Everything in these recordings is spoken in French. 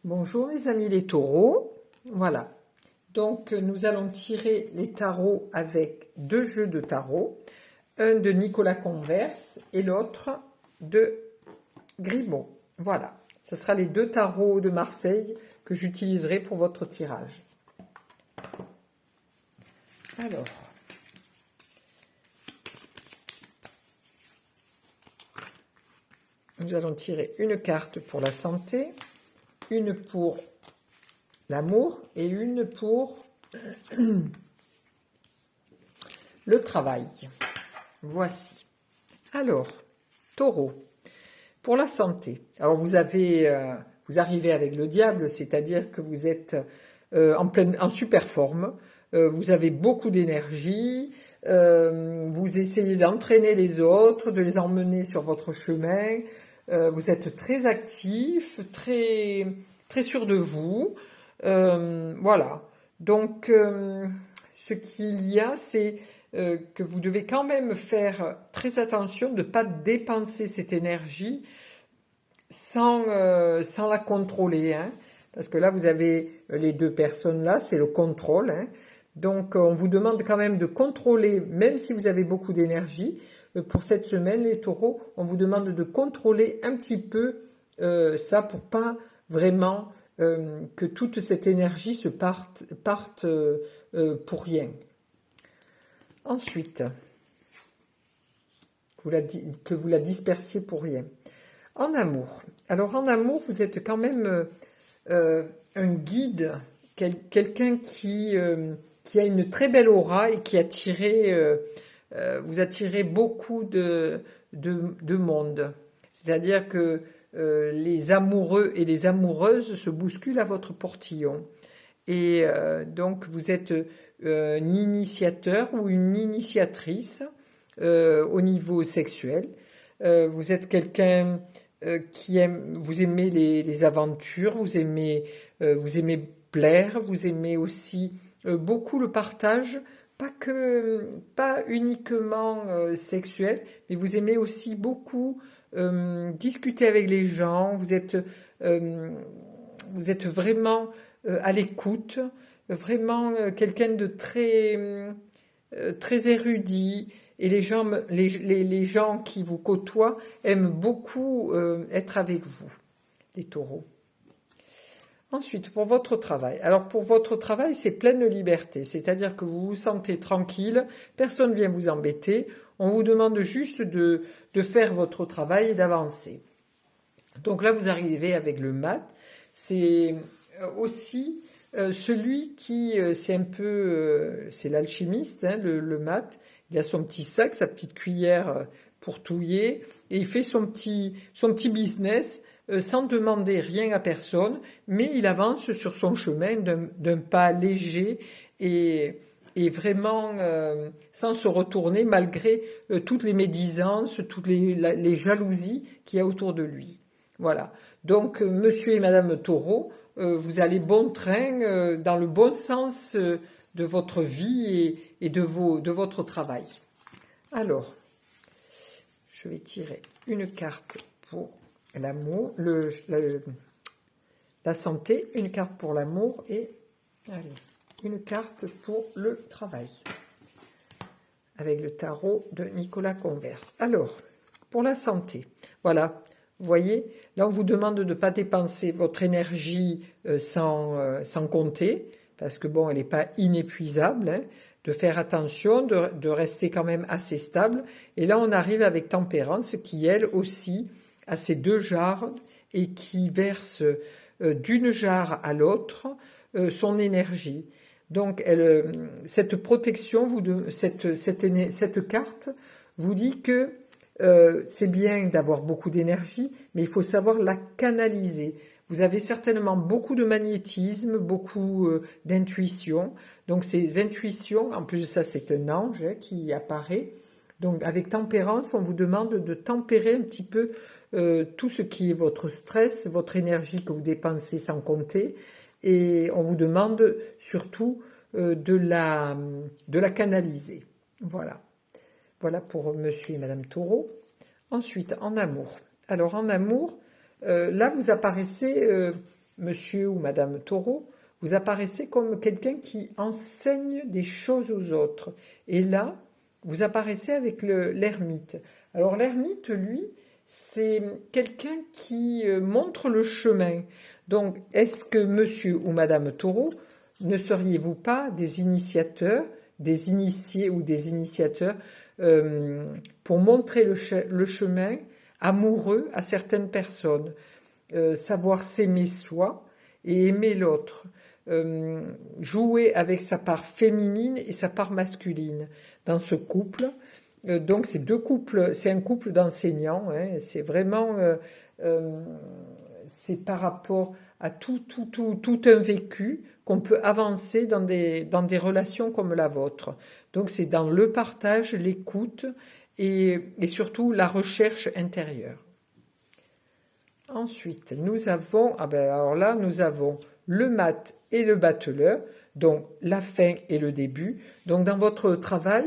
Bonjour mes amis les taureaux, voilà, donc nous allons tirer les tarots avec deux jeux de tarot, un de Nicolas Converse et l'autre de Grimaud, voilà, ce sera les deux tarots de Marseille que j'utiliserai pour votre tirage. Alors, nous allons tirer une carte pour la santé, une pour l'amour et une pour le travail. Voici. Alors, taureau, pour la santé. Alors, vous arrivez avec le diable, c'est-à-dire que vous êtes en super forme, vous avez beaucoup d'énergie, vous essayez d'entraîner les autres, de les emmener sur votre chemin, vous êtes très actif, très, très sûr de vous, voilà. Donc, ce qu'il y a, c'est que vous devez quand même faire très attention de ne pas dépenser cette énergie sans la contrôler, hein, parce que là, vous avez les deux personnes là, c'est le contrôle, hein. Donc, on vous demande quand même de contrôler, même si vous avez beaucoup d'énergie. Pour cette semaine, les taureaux, on vous demande de contrôler un petit peu ça pour pas vraiment que toute cette énergie se parte pour rien. Ensuite, que vous la dispersiez pour rien. En amour. Alors en amour, vous êtes quand même un guide, quelqu'un qui a une très belle aura et qui vous attirez beaucoup de monde. C'est-à-dire que les amoureux et les amoureuses se bousculent à votre portillon. Et donc vous êtes un initiateur ou une initiatrice au niveau sexuel. Vous êtes quelqu'un qui aime, vous aimez les aventures, vous aimez plaire, vous aimez aussi beaucoup le partage, pas uniquement sexuel, mais vous aimez aussi beaucoup discuter avec les gens. Vous êtes vraiment à l'écoute, vraiment quelqu'un de très érudit. Et les gens qui vous côtoient aiment beaucoup être avec vous, les taureaux. Ensuite, pour votre travail. Alors, pour votre travail, c'est pleine liberté. C'est-à-dire que vous vous sentez tranquille, personne ne vient vous embêter. On vous demande juste de faire votre travail et d'avancer. Donc là, vous arrivez avec le mat. C'est aussi celui qui, c'est l'alchimiste, hein, le mat. Il a son petit sac, sa petite cuillère pour touiller, et il fait son petit business sans demander rien à personne, mais il avance sur son chemin d'un pas léger et vraiment sans se retourner malgré toutes les médisances, toutes les jalousies qu'il y a autour de lui. Voilà. Donc, monsieur et madame Taureau, vous allez bon train dans le bon sens de votre vie et de votre travail. Alors, je vais tirer une carte pour l'amour, la santé, une carte pour l'amour et une carte pour le travail. Avec le tarot de Nicolas Converse. Alors, pour la santé, voilà. Vous voyez, là on vous demande de ne pas dépenser votre énergie sans compter, parce que bon, elle n'est pas inépuisable, hein, de faire attention, de rester quand même assez stable. Et là on arrive avec Tempérance, qui elle aussi a ses deux jarres et qui verse d'une jarre à l'autre son énergie. Donc cette protection, cette carte vous dit que c'est bien d'avoir beaucoup d'énergie, mais il faut savoir la canaliser. Vous avez certainement beaucoup de magnétisme, beaucoup d'intuition. Donc ces intuitions, en plus de ça, c'est un ange qui apparaît. Donc avec Tempérance, on vous demande de tempérer un petit peu tout ce qui est votre stress, votre énergie que vous dépensez sans compter. Et on vous demande surtout de la canaliser. Voilà. Voilà pour monsieur et madame Taureau. Ensuite, en amour. Alors, en amour, là, vous apparaissez monsieur ou madame Taureau, vous apparaissez comme quelqu'un qui enseigne des choses aux autres. Et là, vous apparaissez avec l'ermite. Alors l'ermite, lui, c'est quelqu'un qui montre le chemin. Donc, est-ce que monsieur ou madame Taureau, ne seriez-vous pas des initiateurs, des initiés ou des initiateurs pour montrer le chemin amoureux à certaines personnes, savoir s'aimer soi et aimer l'autre, jouer avec sa part féminine et sa part masculine dans ce couple. Donc c'est deux couples, c'est un couple d'enseignants, hein, c'est vraiment c'est par rapport à tout un vécu qu'on peut avancer dans des relations comme la vôtre. Donc c'est dans le partage, l'écoute et surtout la recherche intérieure. Ensuite, nous avons, alors là, nous avons le mat et le battleur, donc la fin et le début. Donc dans votre travail,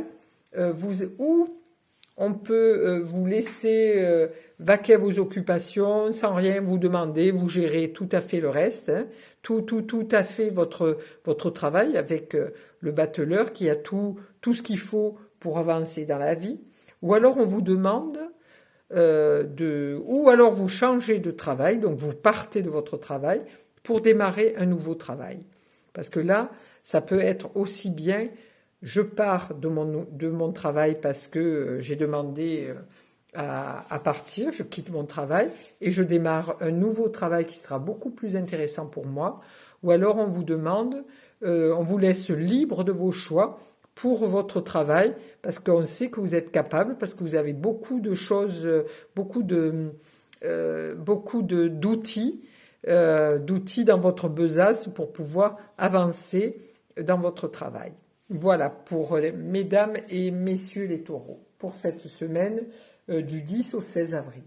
on peut vous laisser vaquer à vos occupations sans rien vous demander, vous gérez tout à fait le reste, hein, tout à fait votre travail avec le battleur qui a tout ce qu'il faut pour avancer dans la vie. Ou alors on vous demande ou alors vous changez de travail, donc vous partez de votre travail pour démarrer un nouveau travail. Parce que là, ça peut être aussi bien, je pars de mon travail parce que j'ai demandé à partir, je quitte mon travail et je démarre un nouveau travail qui sera beaucoup plus intéressant pour moi. Ou alors on vous demande, on vous laisse libre de vos choix pour votre travail, parce qu'on sait que vous êtes capable, parce que vous avez beaucoup de choses, beaucoup d'outils dans votre besace pour pouvoir avancer dans votre travail. Voilà pour mesdames et messieurs les taureaux, pour cette semaine du 10 au 16 avril.